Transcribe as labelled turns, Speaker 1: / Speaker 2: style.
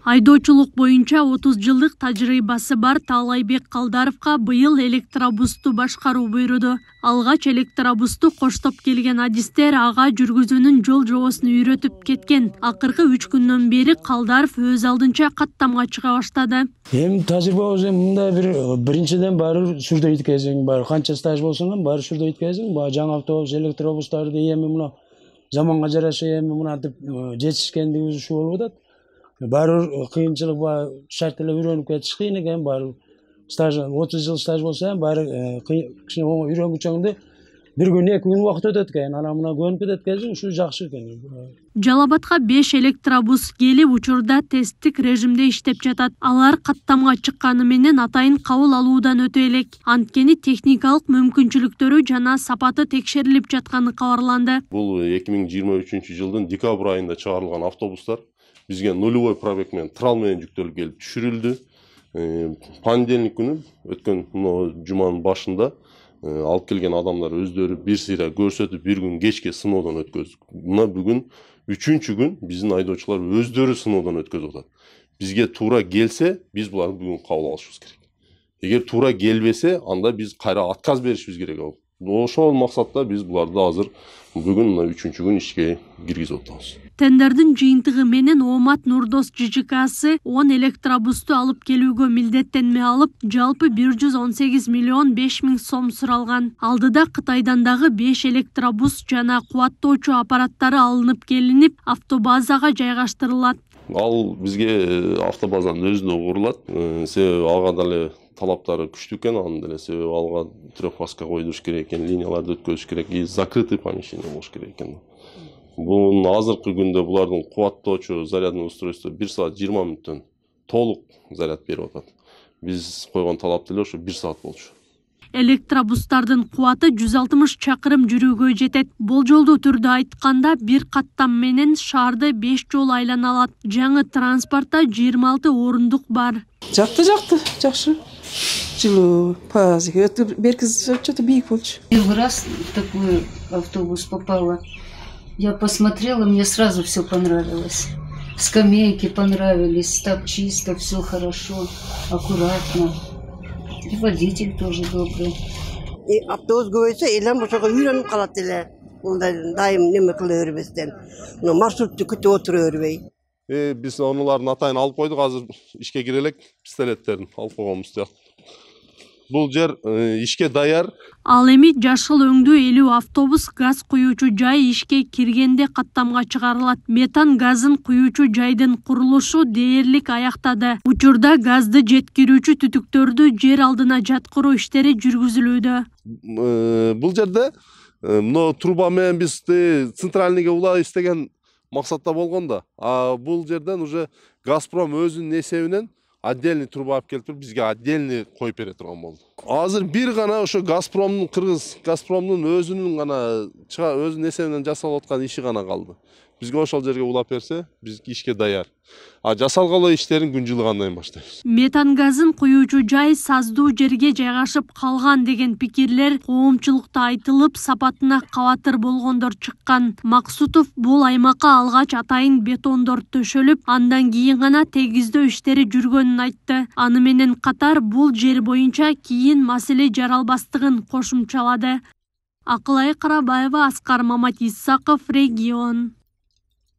Speaker 1: Айдоочулук боюнча 30 жылдык тажрыйбасы бар Таалайбек Калдаровго быйыл электробусту башкаруу буйруду. Алгач электробусту коштоп келген адистер ага жүргүзүүнүн жол жобосун үйрөтүп кеткен. Акыркы 3 күндөн бери Калдаров өз алдынча каттамга чыга баштады.
Speaker 2: Эми тажрыйба мындай биринчиден баары сүрдө иткезиң, баары канча стаж болсоң ham баары сүрдө иткезиң. Баа жаңы автобус, электробустарды эми мына заманга жараша эми мынантип жетишкендиги ушул болуп атат. Баары кыйынчылык бар, шарт эле үйрөнүп кетиш кыйын экен, баары стаж 30 жыл стаж болсо ham баары кичине үйрөнгүчөңдө бир күн, 2 күн убакыт өтөт экен. Анан мына көнүп кетет экен, ушул жакшы экен.
Speaker 1: Жалабатка 5 электробус келип учурда тесттик режимде иштеп жатат. Алар каттамга чыкканы менен атайын кабыл алуудан өтө элек. Анткени техникалык мүмкүнчүлүктөрү жана сапаты текшерилип жатканы кабарланды.
Speaker 3: Бул 2023 жылдын декабрь айында чыгарылган автобустар бизге нулевой пробег менен трал менен жүктөлүп келип түшүрүлдү. Понедельник күнү өткөн жуманын башында алып келген адамдар өздөрү бир сыйра көрсөтүп бир күн кечке сыноодон өткөздүк. Мына бүгүн 3-чү күн биздин айдоочулар өздөрү сыноодон өткөзүп атат. Бизге туура келсе, биз буларды бүгүн кабыл алышыбыз керек. Эгер туура келбесе, анда биз кайра отказ беришибиз керек. Ошол максатта биз буларды азыр бүгүн 3-чү күн ишке киргизип атабыз.
Speaker 1: Тендердин жыйынтыгы менен Омат Нурдос ЖЖКсы 10 электробусту алып келүүгө милдеттенме алып, жалпы 118 миллион 5 миң сом суралган. Алдыда Кытайдан дагы 5 электробус жана кубаттоочу аппараттары алынып келинип, автобазага жайгаштырылат.
Speaker 3: Ал бизге автобазанын өзүнө курулат. Себеби ага дале талаптары күчтүү экен, анын деле себеби алга трехфазка койдуруш керек экен, линияларды өткөзүш керек, и закрытый помещение болуш керек экен. Бул азыркы күндө булардын кубаттоочу зарядный устройство 1 саат 20 мүнөттөн толук заряд берип атат. Биз койгон талап деле ошо 1 саат болчу.
Speaker 1: Электробустардын кубаты 160 чакырым жүрүүгө жетет. Болжолдуу түрдө айтканда, бир каттам менен шаарды 5 жолу айлана алат. Жаңы транспортта 26 орундук бар.
Speaker 4: Жакты, жакшы. Жылуу, пазик, берки что-то бийик болчу.
Speaker 5: Первый раз в такой автобус попала. Я посмотрела, мне сразу все понравилось. Скамейки понравились, так чисто, все хорошо, аккуратно. И водитель тоже добрый.
Speaker 6: И автобус көбөйсө, элем ошого үйрөнүп калат эле. Мындай дайым неме кыла бербестен. Маршрутты күтүп отура бербей.
Speaker 3: Биз онулардын атайын алып койдук, азыр ишке кире элек, пистолеттерин алып койгонбуз тияк. Бул жер ишке даяр.
Speaker 1: Ал эми жашыл өңдүү 50 автобус газ куюучу жай ишке киргенде каттамга чыгарылат. Метан газын куюучу жайдын курулушу дээрлик аяктады. Учурда газды жеткирүүчү түтүктөрдү жер алдына жаткыруу иштери жүргүзүлүүдө.
Speaker 3: Бул жерде мына труба менен биз центральныйга улайбыз деген максатта болгон да. А бул жерден уже Газпром өзүнүн эсебинен отдельный труба алып келип бизге отдельный коюп бере турган болду. Азыр бир гана ошо Газпромдун Газпромдун өзүнүн гана өзүнүн эсебинен жасалып аткан иши гана калды. Бизге ошол жерге улап берсе, биз ишке даяр. А жасалган иштерин күн жылыгандан баштайбыз.
Speaker 1: Метан газын куюучу жай саздуу жерге жайгашып калган деген пикирлер коомчулукта айтылып, сапатына кабатыр болгондор чыккан. Максутов бул аймакка алгач атайын бетондор төшөлүп, андан кийин гана тегиздөө иштери жүргөнүн айтты. Аны менен катар бул жер боюнча кийин маселе жаралбастыгын кошумчалады. Акылай Карабаева, Аскар Маматисаков, Регион.